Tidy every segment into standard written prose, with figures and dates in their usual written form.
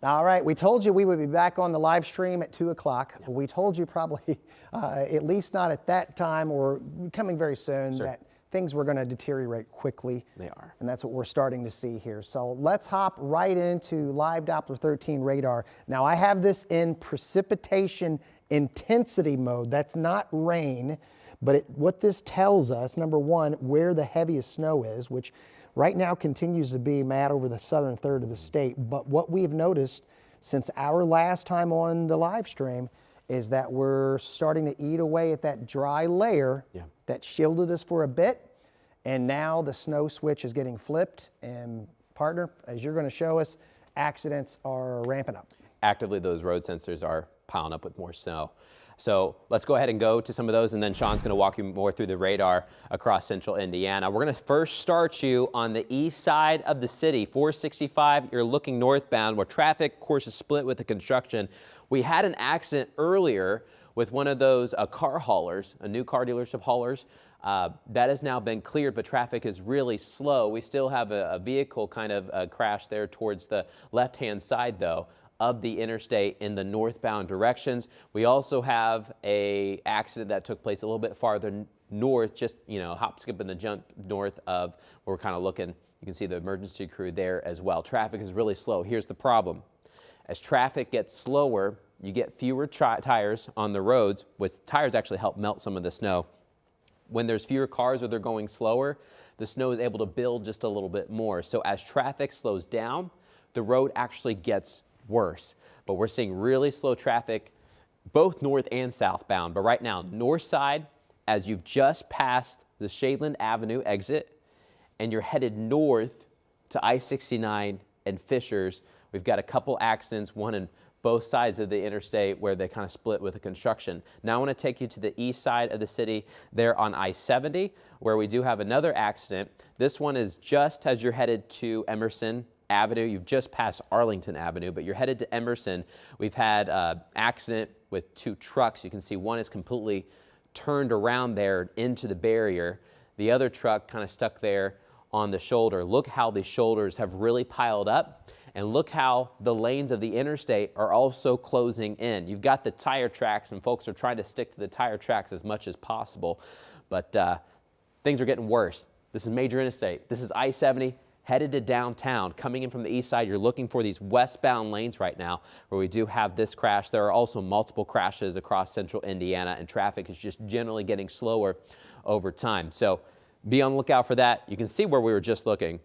All right, we told you we would be back on the live stream at 2 o'clock. Yeah. We told you probably, at least not at that time or coming very soon, that things were going to deteriorate quickly. They are. And that's what we're starting to see here. So let's hop right into live Doppler 13 radar. Now I have this in precipitation intensity mode. That's not rain, but what this tells us, number one, where the heaviest snow is, which right now continues to be, Matt, over the southern third of the state. But what we've noticed since our last time on the live stream is that we're starting to eat away at that dry layer that shielded us for a bit. And now the snow switch is getting flipped. And partner, as you're going to show us, accidents are ramping up. Actively, those road sensors are piling up with more snow. So let's go ahead and go to some of those, and then Sean's going to walk you more through the radar across central Indiana. We're going to first start you on the east side of the city, 465. You're looking northbound, where traffic, of course, is split with the construction. We had an accident earlier with one of those car haulers, a new car dealership haulers. That has now been cleared, but traffic is really slow. We still have a vehicle kind of crash there towards the left-hand side, though, of the interstate in the northbound directions. We also have a accident that took place a little bit farther north, just, hop, skip, and the jump north of where we're kind of looking. You can see the emergency crew there as well. Traffic is really slow. Here's the problem. As traffic gets slower, you get fewer tires on the roads, which tires actually help melt some of the snow. When there's fewer cars or they're going slower, the snow is able to build just a little bit more. So as traffic slows down, the road actually gets worse. But we're seeing really slow traffic both north and southbound. But right now, north side, as you've just passed the Shadeland Avenue exit and you're headed north to I-69 and Fishers, we've got a couple accidents, one in both sides of the interstate where they kind of split with the construction. Now I want to take you to the east side of the city there on I-70, where we do have another accident. This one is just as you're headed to Emerson Avenue. You've just passed Arlington Avenue, but you're headed to Emerson. We've had an accident with two trucks. You can see one is completely turned around there into the barrier. The other truck kind of stuck there on the shoulder. Look how the shoulders have really piled up. And look how the lanes of the interstate are also closing in. You've got the tire tracks, and folks are trying to stick to the tire tracks as much as possible. But things are getting worse. This is major interstate. This is I-70 headed to downtown. Coming in from the east side, you're looking for these westbound lanes right now where we do have this crash. There are also multiple crashes across central Indiana, and traffic is just generally getting slower over time. So be on the lookout for that. You can see where we were just looking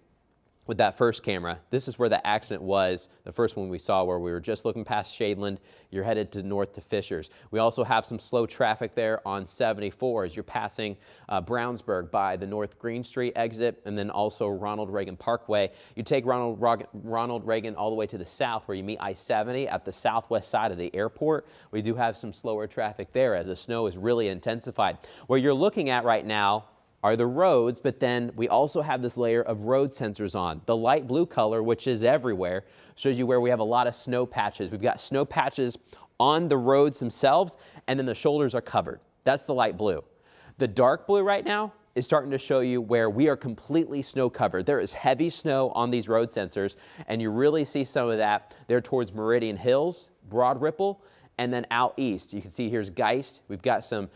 with that first camera. This is where the accident was, the first one we saw, where we were just looking past Shadeland. You're headed to north to Fishers. We also have some slow traffic there on 74 as you're passing Brownsburg by the North Green Street exit, and then also Ronald Reagan Parkway. You take Ronald Reagan all the way to the south where you meet I-70 at the southwest side of the airport. We do have some slower traffic there as the snow is really intensified. What you're looking at right now are the roads, but then we also have this layer of road sensors on. The light blue color, which is everywhere, shows you where we have a lot of snow patches. We've got snow patches on the roads themselves, and then the shoulders are covered. That's the light blue. The dark blue right now is starting to show you where we are completely snow covered. There is heavy snow on these road sensors, and you really see some of that there towards Meridian Hills, Broad Ripple, and then out east. You can see here's Geist. We've got some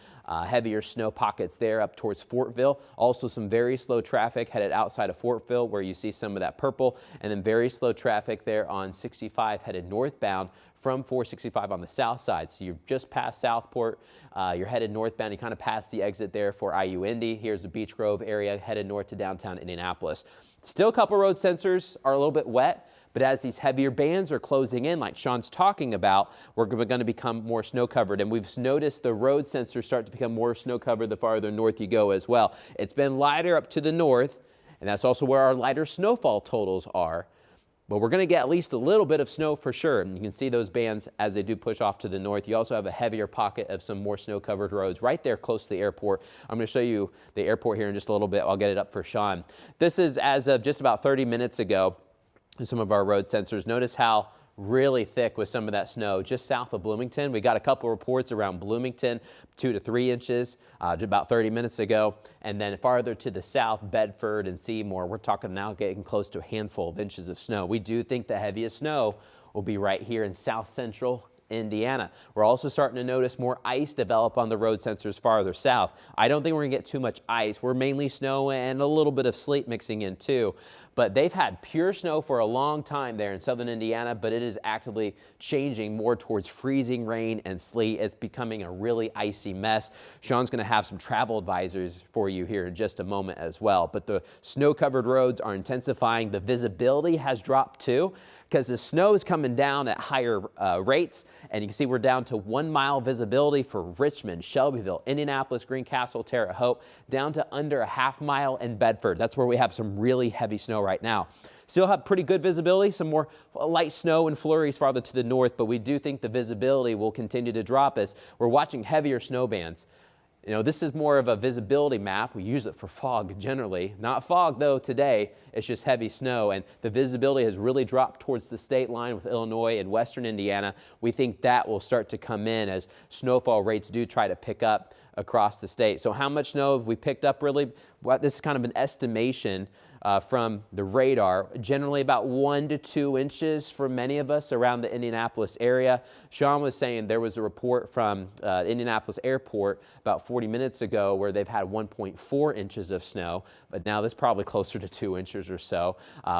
heavier snow pockets there up towards Fortville. Also some very slow traffic headed outside of Fortville where you see some of that purple, and then very slow traffic there on 65 headed northbound from 465 on the south side. So you've just passed Southport, you're headed northbound, you kind of passed the exit there for IU Indy. Here's the Beech Grove area headed north to downtown Indianapolis. Still a couple road sensors are a little bit wet, but as these heavier bands are closing in, like Sean's talking about, we're going to become more snow covered. And we've noticed the road sensors start to become more snow covered the farther north you go as well. It's been lighter up to the north, and that's also where our lighter snowfall totals are. But we're going to get at least a little bit of snow for sure. And you can see those bands as they do push off to the north. You also have a heavier pocket of some more snow covered roads right there close to the airport. I'm going to show you the airport here in just a little bit. I'll get it up for Sean. This is as of just about 30 minutes ago. Some of our road sensors. Notice how really thick with some of that snow just south of Bloomington. We got a couple reports around Bloomington, 2 to 3 inches about 30 minutes ago. And then farther to the south, Bedford and Seymour, we're talking now getting close to a handful of inches of snow. We do think the heaviest snow will be right here in south central Indiana. We're also starting to notice more ice develop on the road sensors farther south. I don't think we're gonna get too much ice. We're mainly snow and a little bit of sleet mixing in too. But they've had pure snow for a long time there in southern Indiana, but it is actively changing more towards freezing rain and sleet. It's becoming a really icy mess. Sean's gonna have some travel advisories for you here in just a moment as well. But the snow-covered roads are intensifying. The visibility has dropped too, because the snow is coming down at higher rates. And you can see we're down to 1 mile visibility for Richmond, Shelbyville, Indianapolis, Greencastle, Terre Haute, down to under a half mile in Bedford. That's where we have some really heavy snow right now. Still have pretty good visibility, some more light snow and flurries farther to the north, but we do think the visibility will continue to drop as we're watching heavier snow bands. You know, this is more of a visibility map. We use it for fog generally. Not fog though today, it's just heavy snow, and the visibility has really dropped towards the state line with Illinois and western Indiana. We think that will start to come in as snowfall rates do try to pick up across the state. So how much snow have we picked up really? Well, this is kind of an estimation from the radar, generally about 1 to 2 inches for many of us around the Indianapolis area. Sean was saying there was a report from Indianapolis Airport about 40 minutes ago where they've had 1.4 inches of snow, but now that's probably closer to 2 inches or so.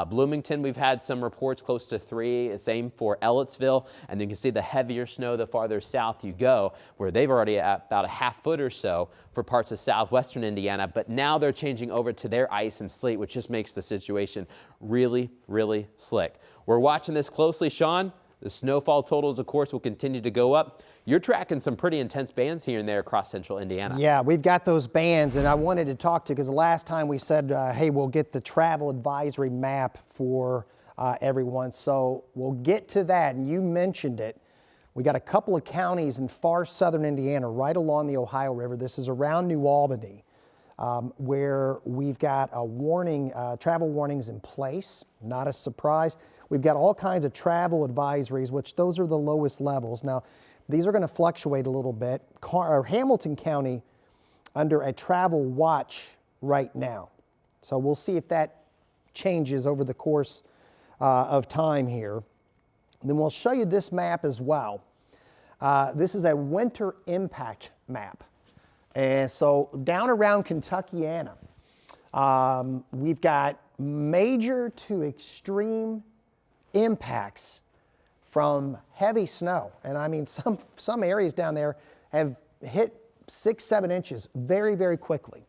Bloomington, we've had some reports close to 3, same for Ellettsville, and you can see the heavier snow the farther south you go, where they've already at about a half foot or so for parts of southwestern Indiana, but now they're changing over to their ice and sleet, which just makes the situation really, really slick. We're watching this closely, Sean. The snowfall totals, of course, will continue to go up. You're tracking some pretty intense bands here and there across central Indiana. Yeah, we've got those bands, and I wanted to talk to, because the last time we said, hey, we'll get the travel advisory map for everyone. So we'll get to that, and you mentioned it. We got a couple of counties in far southern Indiana, right along the Ohio River. This is around New Albany, where we've got a warning, travel warnings in place. Not a surprise. We've got all kinds of travel advisories, which those are the lowest levels. Now, these are going to fluctuate a little bit. Hamilton County under a travel watch right now. So we'll see if that changes over the course of time here. Then we'll show you this map as well. This is a winter impact map. And so down around Kentuckiana, we've got major to extreme impacts from heavy snow. And I mean, some areas down there have hit 6, 7 inches very, very quickly.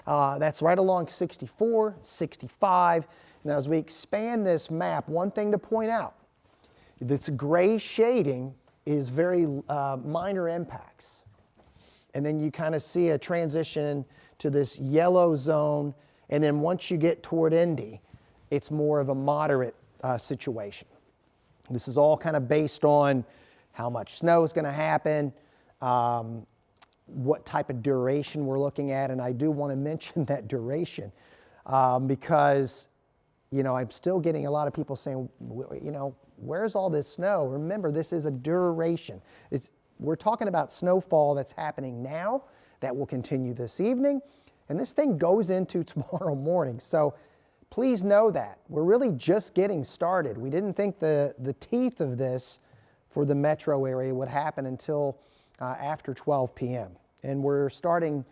That's right along 64, 65. Now, as we expand this map, one thing to point out, this gray shading is very minor impacts. And then you kind of see a transition to this yellow zone. And then once you get toward Indy, it's more of a moderate situation. This is all kind of based on how much snow is going to happen, what type of duration we're looking at. And I do want to mention that duration because, you know, I'm still getting a lot of people saying, you know, where's all this snow? Remember, this is a duration. We're talking about snowfall that's happening now that will continue this evening, and this thing goes into tomorrow morning. So please know that. We're really just getting started. We didn't think the teeth of this for the metro area would happen until after 12 p.m. And we're starting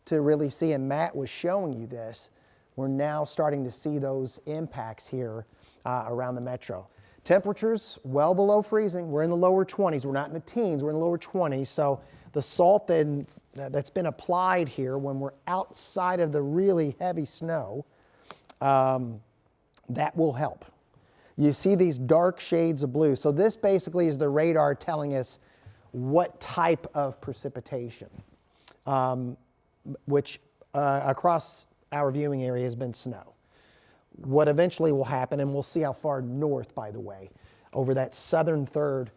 to really see, and Matt was showing you this, we're now starting to see those impacts here around the metro. Temperatures well below freezing. We're in the lower 20s. We're not in the teens. We're in the lower 20s. So the salt that's been applied here when we're outside of the really heavy snow, that will help. You see these dark shades of blue. So this basically is the radar telling us what type of precipitation, which across our viewing area has been snow. What eventually will happen, and we'll see how far north, by the way, over that southern third,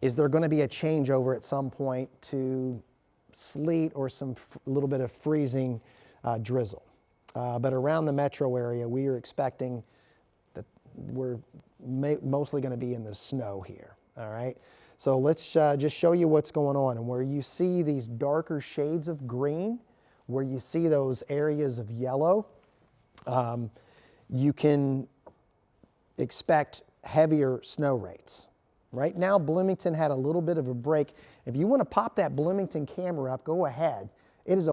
is there going to be a changeover at some point to sleet or some little bit of freezing drizzle. But around the metro area, we are expecting that we're mostly going to be in the snow here. All right. So let's just show you what's going on. And where you see these darker shades of green, where you see those areas of yellow, you can expect heavier snow rates. Right now, Bloomington had a little bit of a break. If you want to pop that Bloomington camera up, go ahead. It is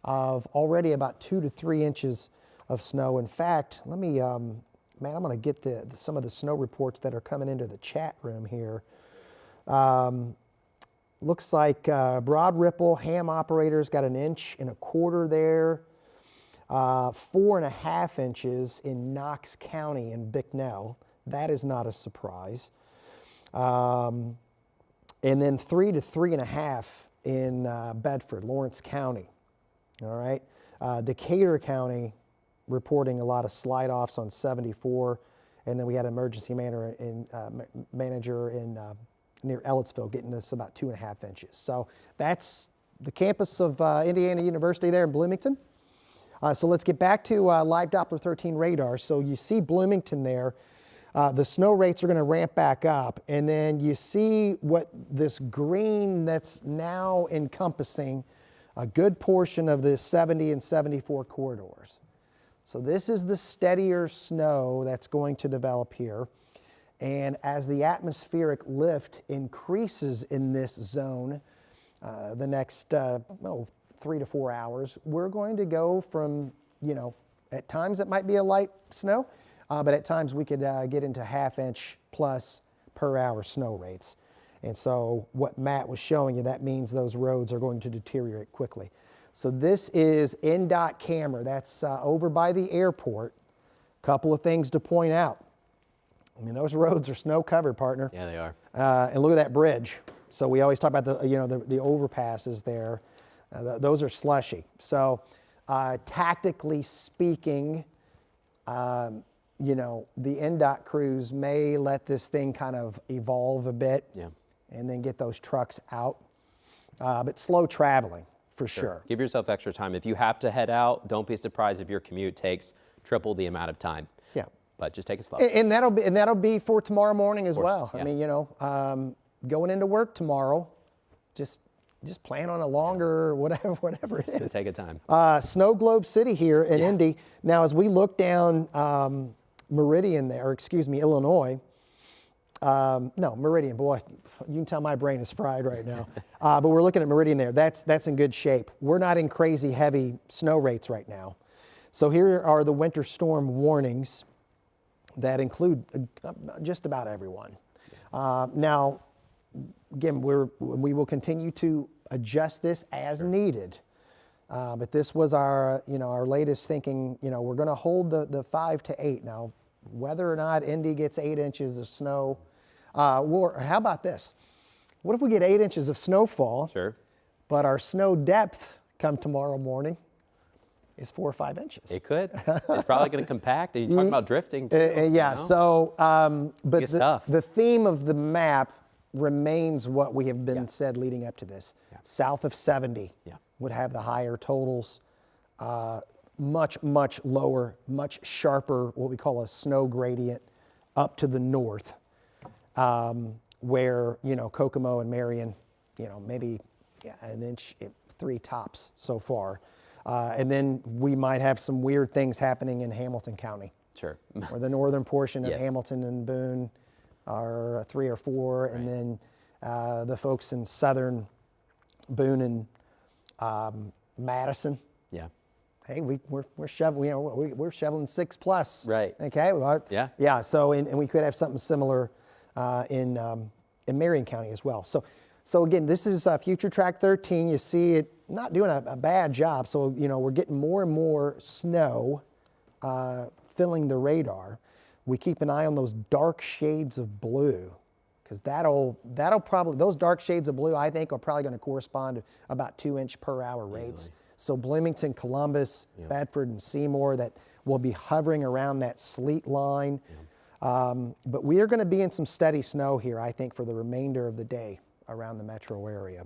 of already about 2 to 3 inches of snow. In fact, let me, man, I'm going to get some of the snow reports that are coming into the chat room here. Looks like Broad Ripple, Ham Operators got 1.25 inches there. 4.5 inches in Knox County in Bicknell. That is not a surprise. And then 3 to 3.5 in Bedford, Lawrence County. All right. Decatur County reporting a lot of slide offs on 74. And then we had an emergency manager in near Ellettsville getting us about 2.5 inches. So that's the campus of Indiana University there in Bloomington. So let's get back to live Doppler 13 radar. So you see Bloomington there. The snow rates are going to ramp back up. And then you see what this green that's now encompassing a good portion of the 70 and 74 corridors. So this is the steadier snow that's going to develop here. And as the atmospheric lift increases in this zone, the next 3 to 4 hours, we're going to go from, at times it might be a light snow, but at times we could get into 1/2 inch plus per hour snow rates. And so what Matt was showing you, that means those roads are going to deteriorate quickly. So this is NDOT camera. That's over by the airport. Couple of things to point out. I mean, those roads are snow covered, partner. Yeah, they are. And look at that bridge. So we always talk about the overpasses there. Those are slushy. So tactically speaking, the NDOT crews may let this thing kind of evolve a bit. Yeah. And then get those trucks out. But slow traveling, for sure. Give yourself extra time. If you have to head out, don't be surprised if your commute takes triple the amount of time. Yeah. But just take it slow. And that'll be for tomorrow morning as well. Yeah. I mean, going into work tomorrow, just plan on a longer, whatever it is. Just take it time. Snow Globe City here in Indy. Now, as we look down Meridian there, or excuse me, Illinois, no, Meridian, boy, you can tell my brain is fried right now. But we're looking at Meridian there. That's in good shape. We're not in crazy heavy snow rates right now. So here are the winter storm warnings that include just about everyone. Now, again, we will continue to adjust this as needed. But this was our latest thinking. We're going to hold the 5 to 8. Now, whether or not Indy gets 8 inches of snow, or how about this? What if we get 8 inches of snowfall? Sure. But our snow depth come tomorrow morning is 4 or 5 inches. It could. It's probably going to compact. And you're talking about drifting too. Yeah. So, but It's tough. the theme of the map remains what we have been said leading up to this. Yeah. South of 70 would have the higher totals. Much, much lower, much sharper, what we call a snow gradient up to the north, where, Kokomo and Marion, maybe 1 inch, 3 tops so far. And then we might have some weird things happening in Hamilton County. Sure. Or the northern portion of Yes. Hamilton and Boone are 3 or 4, and then the folks in southern Boone and Madison. Yeah. Hey, we're shoveling. We're shoveling 6+. Right. Okay. Well, Yeah. Yeah. So and we could have something similar in Marion County as well. So again, this is Future Track 13. You see it not doing a bad job. So we're getting more and more snow filling the radar. We keep an eye on those dark shades of blue, because that'll probably, those dark shades of blue, I think, are probably going to correspond to about 2 inch per hour rates. Easily. So Bloomington, Columbus, Bedford, and Seymour, that will be hovering around that sleet line. But we are going to be in some steady snow here, I think, for the remainder of the day around the metro area.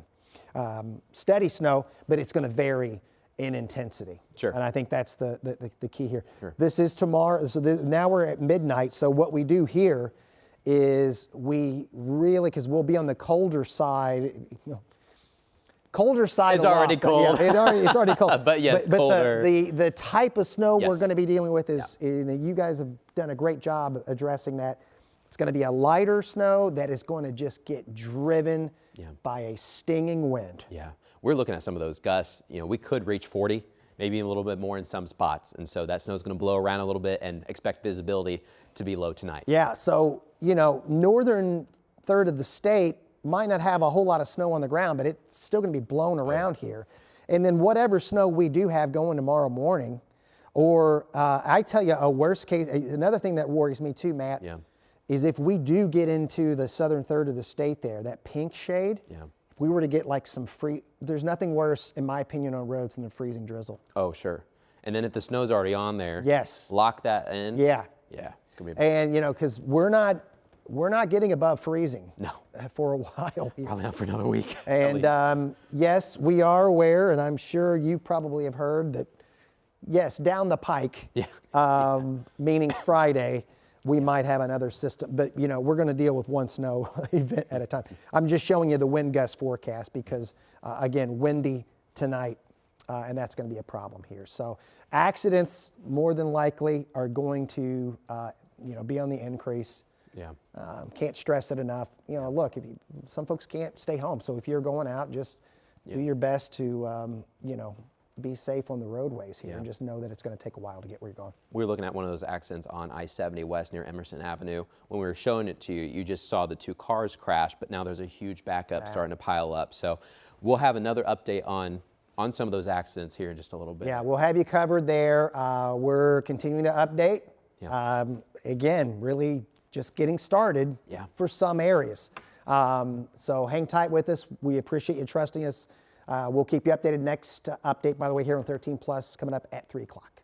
Steady snow, but it's going to vary in intensity. Sure. And I think that's the key here. Sure. This is tomorrow. So now we're at midnight. So what we do here is we really, because we'll be on the colder side. Colder side. It's a lot, already but cold. Yeah, it's already cold. But yes, but colder. The type of snow we're Yes. going to be dealing with is, you guys have done a great job addressing that. It's going to be a lighter snow that is going to just get driven by a stinging wind. Yeah, we're looking at some of those gusts. We could reach 40, maybe a little bit more in some spots. And so that snow is going to blow around a little bit, and expect visibility to be low tonight. Yeah, so, northern third of the state might not have a whole lot of snow on the ground, but it's still going to be blown around here. And then whatever snow we do have going tomorrow morning, or I tell you, a worst case, another thing that worries me too, Matt, is if we do get into the southern third of the state there, that pink shade, if we were to get like some there's nothing worse, in my opinion, on roads than the freezing drizzle. Oh, sure. And then if the snow's already on there, Yes. lock that in. Yeah. Yeah, it's going to be And, because we're not getting above freezing No. for a while here. probably not for another week. at least. And yes, we are aware, and I'm sure you probably have heard that, yes, down the pike, meaning Friday, we might have another system. But, we're going to deal with one snow event at a time. I'm just showing you the wind gust forecast because, again, windy tonight, and that's going to be a problem here. So accidents, more than likely, are going to, be on the increase. Yeah. Can't stress it enough. Look, some folks can't stay home. So if you're going out, just do your best to, be safe on the roadways here and just know that it's going to take a while to get where you're going. We were looking at one of those accidents on I-70 West near Emerson Avenue. When we were showing it to you, you just saw the two cars crash, but now there's a huge backup starting to pile up. So we'll have another update on some of those accidents here in just a little bit. Yeah, we'll have you covered there. We're continuing to update. Again, really just getting started for some areas. So hang tight with us. We appreciate you trusting us. We'll keep you updated. Next update, by the way, here on 13 Plus, coming up at 3 o'clock.